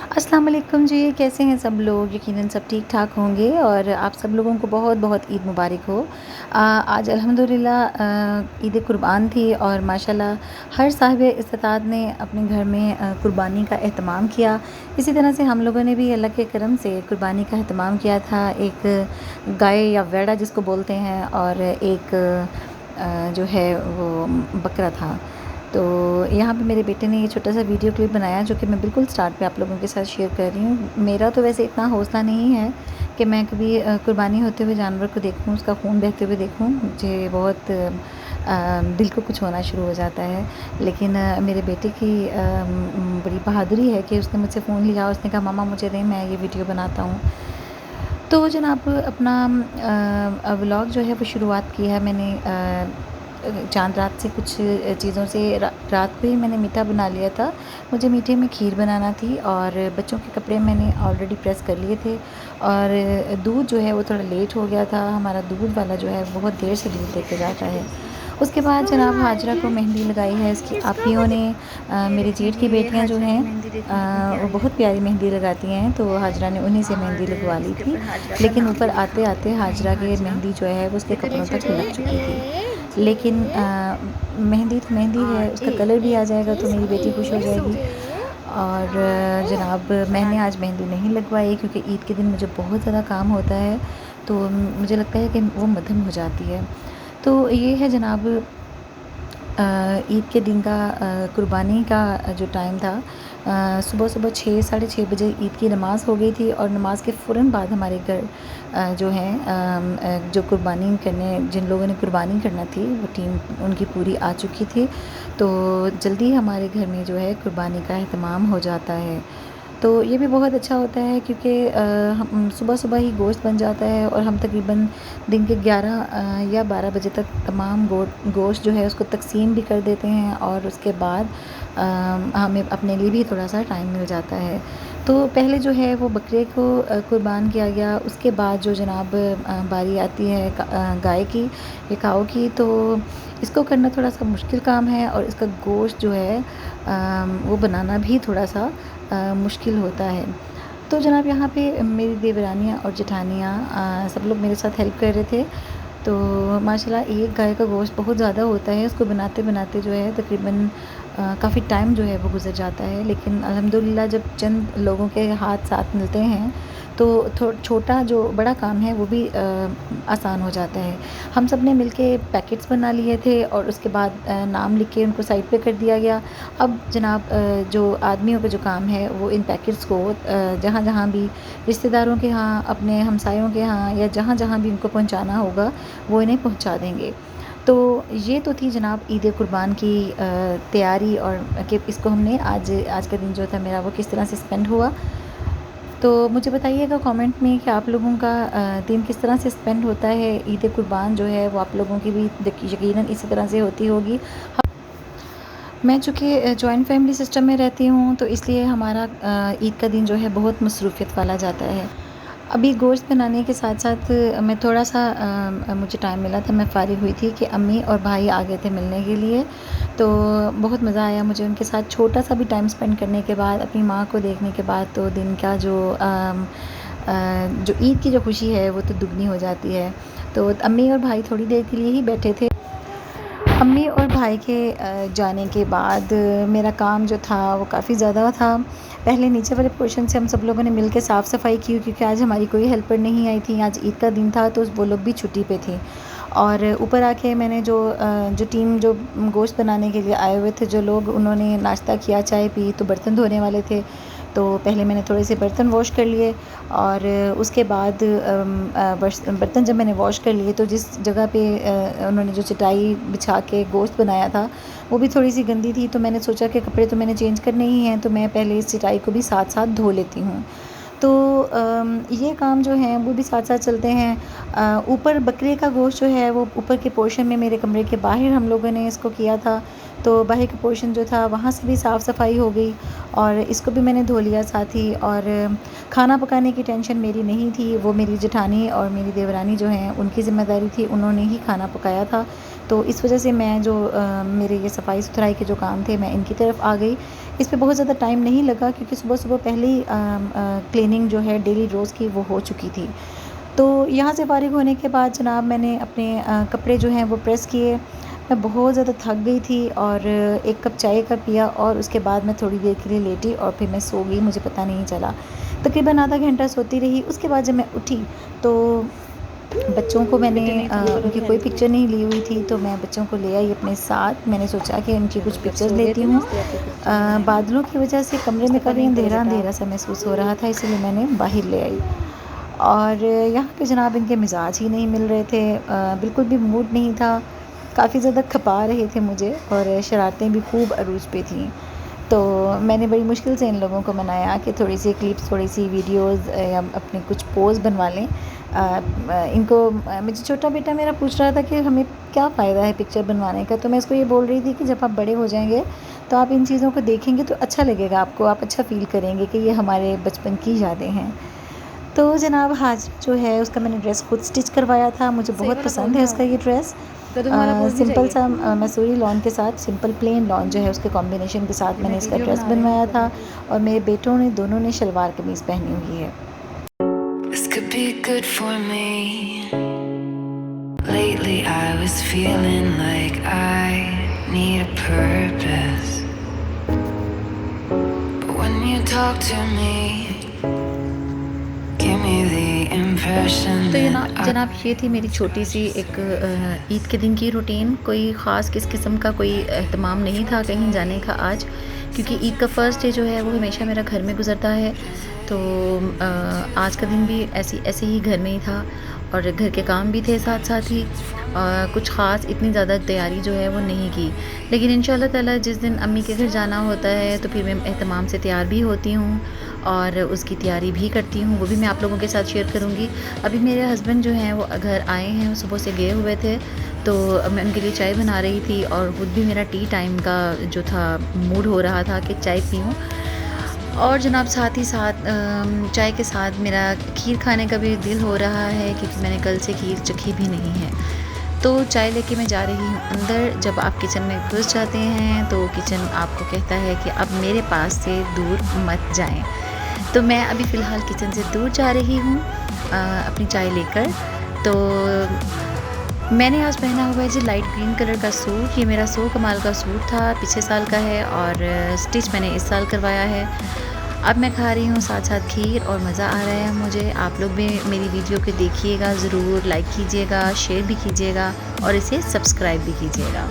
अस्सलाम वालेकुम जी, कैसे हैं सब लोग? यकीनन सब ठीक-ठाक होंगे और आप सब लोगों को बहुत-बहुत ईद मुबारक हो। आज अल्हम्दुलिल्लाह ईद कुर्बान थी और माशाल्लाह हर साहिब इस्तिताअत ने अपने घर में कुर्बानी का एहतमाम किया। इसी तरह से हम लोगों ने भी अल्लाह के करम से कुर्बानी का एहतमाम किया था। एक गाय या वेड़ा जिसको बोलते हैं और एक जो है वो बकरा था। तो यहाँ पे मेरे बेटे ने ये छोटा सा वीडियो क्लिप बनाया जो कि मैं बिल्कुल स्टार्ट पे आप लोगों के साथ शेयर कर रही हूँ। मेरा तो वैसे इतना हौसला नहीं है कि मैं कभी कुर्बानी होते हुए जानवर को देखूँ, उसका खून बहते हुए देखूँ। मुझे बहुत दिल को कुछ होना शुरू हो जाता है। लेकिन मेरे बेटे की बड़ी बहादुरी है कि उसने मुझसे फ़ोन लिया, उसने कहा मम्मा मुझे दें, मैं ये वीडियो बनाता हूँ। तो जनाब अपना व्लॉग जो है वो शुरुआत की है मैंने चाँद रात से कुछ चीज़ों से रात को ही मैंने मीठा बना लिया था। मुझे मीठे में खीर बनाना थी और बच्चों के कपड़े मैंने ऑलरेडी प्रेस कर लिए थे और दूध जो है वो थोड़ा लेट हो गया था। हमारा दूध वाला जो है बहुत देर से दूध देके जाता है। उसके बाद जनाब हाजरा को मेहंदी लगाई है इसकी आपियों ने। मेरे जेठ की बेटियाँ जो हैं वो बहुत प्यारी मेहंदी लगाती हैं, तो हाजरा ने उन्हीं से मेहंदी लगवा ली थी। लेकिन ऊपर आते-आते हाजरा के मेहंदी जो है वो उसके कपड़ों तक लग चुकी थी। लेकिन मेहंदी तो मेहंदी है, उसका कलर भी आ जाएगा तो मेरी बेटी खुश हो जाएगी। और जनाब मैंने आज मेहंदी नहीं लगवाई क्योंकि ईद के दिन मुझे बहुत ज़्यादा काम होता है, तो मुझे लगता है कि वो मद्धम हो जाती है। तो ये है जनाब ईद के दिन का कुर्बानी का जो टाइम था। सुबह-सुबह 6 साढ़े 6 बजे ईद की नमाज़ हो गई थी और नमाज़ के फ़ौरन बाद हमारे घर जो हैं जो कुर्बानी करने जिन लोगों ने कुर्बानी करना थी वो टीम उनकी पूरी आ चुकी थी। तो जल्दी हमारे घर में जो है कुर्बानी का एहतमाम हो जाता है। तो ये भी बहुत अच्छा होता है क्योंकि हम सुबह-सुबह ही गोश्त बन जाता है और हम तकरीबन दिन के 11 या 12 बजे तक तमाम गोश्त जो है उसको तक़सीम भी कर देते हैं और उसके बाद हमें अपने लिए भी थोड़ा-सा टाइम मिल जाता है। तो पहले जो है वो बकरे को कुर्बान किया गया, उसके बाद जो जनाब बारी आती है गाय की या काऊ की, तो इसको करना थोड़ा-सा मुश्किल काम है और इसका गोश्त जो है वो बनाना भी थोड़ा-सा मुश्किल होता है। तो जनाब यहाँ पे मेरी देवरानियाँ और जेठानियाँ सब लोग मेरे साथ हेल्प कर रहे थे। तो माशाल्लाह एक गाय का गोश्त बहुत ज़्यादा होता है, उसको बनाते-बनाते जो है तकरीबन काफ़ी टाइम जो है वो गुज़र जाता है। लेकिन अल्हम्दुलिल्लाह जब चंद लोगों के हाथ साथ मिलते हैं तो छोटा जो बड़ा काम है वो भी आसान हो जाता है। हम सब ने मिलके पैकेट्स बना लिए थे और उसके बाद नाम लिख के उनको साइड पे कर दिया गया। अब जनाब जो आदमियों का जो काम है वो इन पैकेट्स को जहाँ-जहाँ भी रिश्तेदारों के यहाँ, अपने हमसायों के यहाँ या जहाँ-जहाँ भी उनको पहुँचाना होगा वो इन्हें पहुँचा देंगे। तो ये तो थी जनाब ईद कुर्बान की तैयारी और कि इसको हमने आज का दिन जो था मेरा वो किस तरह से स्पेंड हुआ। तो मुझे बताइएगा कमेंट में कि आप लोगों का दिन किस तरह से स्पेंड होता है। ईद कुर्बान जो है वो आप लोगों की भी यकीनन इसी तरह से होती होगी। मैं चूँकि जॉइंट फैमिली सिस्टम में रहती हूँ तो इसलिए हमारा ईद का दिन जो है बहुत मसरूफ़ियत वाला जाता है। अभी गोश्त बनाने के साथ-साथ मैं थोड़ा-सा मुझे टाइम मिला था, मैं फ़ारिग हुई थी कि अम्मी और भाई आ गए थे मिलने के लिए। तो बहुत मज़ा आया मुझे उनके साथ छोटा-सा भी टाइम स्पेंड करने के बाद, अपनी माँ को देखने के बाद तो दिन का जो ईद की जो खुशी है वो तो दुगनी हो जाती है। तो अम्मी और भाई थोड़ी देर के लिए ही बैठे थे। अम्मी और भाई के जाने के बाद मेरा काम जो था वो काफ़ी ज़्यादा था। पहले नीचे वाले पोर्शन से हम सब लोगों ने मिल के साफ़ सफ़ाई की क्योंकि आज हमारी कोई हेल्पर नहीं आई थी। आज ईद का दिन था तो वो लोग भी छुट्टी पे थे। और ऊपर आके मैंने जो टीम जो गोश्त बनाने के लिए आए हुए थे जो लोग, उन्होंने नाश्ता किया, चाय पी, तो बर्तन धोने वाले थे। तो पहले मैंने थोड़े से बर्तन वॉश कर लिए और उसके बाद बर्तन जब मैंने वॉश कर लिए तो जिस जगह पे उन्होंने जो चटाई बिछा के गोश्त बनाया था वो भी थोड़ी सी गंदी थी। तो मैंने सोचा कि कपड़े तो मैंने चेंज करने ही हैं तो मैं पहले इस चटाई को भी साथ-साथ धो लेती हूँ। तो ये काम जो हैं वो भी साथ-साथ चलते हैं। ऊपर बकरे का गोश्त जो है वो ऊपर के पोर्शन में मेरे कमरे के बाहर हम लोगों ने इसको किया था तो बाहर का पोर्शन जो था वहाँ से भी साफ़ सफाई हो गई और इसको भी मैंने धो लिया साथ ही। और खाना पकाने की टेंशन मेरी नहीं थी, वो मेरी जेठानी और मेरी देवरानी जो हैं उनकी ज़िम्मेदारी थी, उन्होंने ही खाना पकाया था। तो इस वजह से मैं जो मेरे ये सफाई सुथराई के जो काम थे मैं इनकी तरफ आ गई। इस पे बहुत ज़्यादा टाइम नहीं लगा क्योंकि सुबह-सुबह पहले ही क्लीनिंग जो है डेली रोज़ की वो हो चुकी थी। तो यहाँ से फ़ारिग होने के बाद जनाब मैंने अपने कपड़े जो हैं वो प्रेस किए। मैं बहुत ज़्यादा थक गई थी और एक कप चाय का पिया और उसके बाद मैं थोड़ी देर के लिए लेटी और फिर मैं सो गई, मुझे पता नहीं चला। तकरीबन आधा घंटा सोती रही। उसके बाद जब मैं उठी तो बच्चों को मैंने उनकी कोई पिक्चर नहीं ली हुई थी, तो मैं बच्चों को ले आई अपने साथ। मैंने सोचा कि उनकी कुछ पिक्चर्स लेती हूँ। बादलों की वजह से कमरे में काफ़ी अंधेरा-अंधेरा सा महसूस हो रहा था, इसलिए मैंने बाहर ले आई। और यहाँ पे जनाब इनके मिज़ाज ही नहीं मिल रहे थे, बिल्कुल भी मूड नहीं था, काफ़ी ज़्यादा खपा रहे थे मुझे और शरारतें भी खूब अरूज पे थीं। तो मैंने बड़ी मुश्किल से इन लोगों को मनाया कि थोड़ी सी क्लिप्स, थोड़ी सी वीडियोज़ या अपने कुछ पोज़ बनवा लें। इनको मुझे छोटा बेटा मेरा पूछ रहा था कि हमें क्या फ़ायदा है पिक्चर बनवाने का, तो मैं इसको ये बोल रही थी कि जब आप बड़े हो जाएँगे तो आप इन चीज़ों को देखेंगे तो अच्छा लगेगा आपको, आप अच्छा फ़ील करेंगे कि ये हमारे बचपन की यादें हैं। तो जनाब हाजिरा जो है उसका मैंने ड्रेस खुद स्टिच करवाया था, मुझे बहुत पसंद है उसका ये ड्रेस। सिंपल सा मसूरी लॉन के साथ, सिंपल प्लेन लॉन जो है उसके कॉम्बिनेशन के साथ मैंने इसका ड्रेस बनवाया था और मेरे बेटों ने दोनों ने शलवार कमीज़ पहनी हुई है। This could be good for me. Lately I was feeling like I need a purpose. But when you talk to me, give me the impression तो that जनाब ये थी मेरी छोटी सी एक ईद के दिन की रूटीन। कोई ख़ास किस किस्म का कोई एहतमाम नहीं था कहीं जाने का आज, क्योंकि ईद का फ़र्स्ट डे जो है वो हमेशा मेरा घर में गुज़रता है। तो आज का दिन भी ऐसे ही घर में ही था और घर के काम भी थे साथ साथ ही। कुछ ख़ास इतनी ज़्यादा तैयारी जो है वो नहीं की, लेकिन इंशाल्लाह ताला जिस दिन अम्मी के घर जाना होता है तो फिर मैं एहतमाम से तैयार भी होती हूँ और उसकी तैयारी भी करती हूँ, वो भी मैं आप लोगों के साथ शेयर करूँगी। अभी मेरे हस्बैंड जो हैं वो घर आए हैं, वो सुबह से गए हुए थे, तो मैं उनके लिए चाय बना रही थी और ख़ुद भी मेरा टी टाइम का जो था मूड हो रहा था कि चाय पीऊँ। और जनाब साथ ही साथ चाय के साथ मेरा खीर खाने का भी दिल हो रहा है, क्योंकि मैंने कल से खीर चखी भी नहीं है। तो चाय लेके मैं जा रही हूँ अंदर। जब आप किचन में घुस जाते हैं तो किचन आपको कहता है कि अब मेरे पास से दूर मत जाएं। तो मैं अभी फ़िलहाल किचन से दूर जा रही हूँ अपनी चाय लेकर। तो मैंने आज पहना हुआ है जी लाइट ग्रीन कलर का सूट। ये मेरा सो कमाल का सूट था, पिछले साल का है और स्टिच मैंने इस साल करवाया है। अब मैं खा रही हूँ साथ साथ खीर और मज़ा आ रहा है मुझे। आप लोग भी मेरी वीडियो को देखिएगा ज़रूर, लाइक कीजिएगा, शेयर भी कीजिएगा और इसे सब्सक्राइब भी कीजिएगा।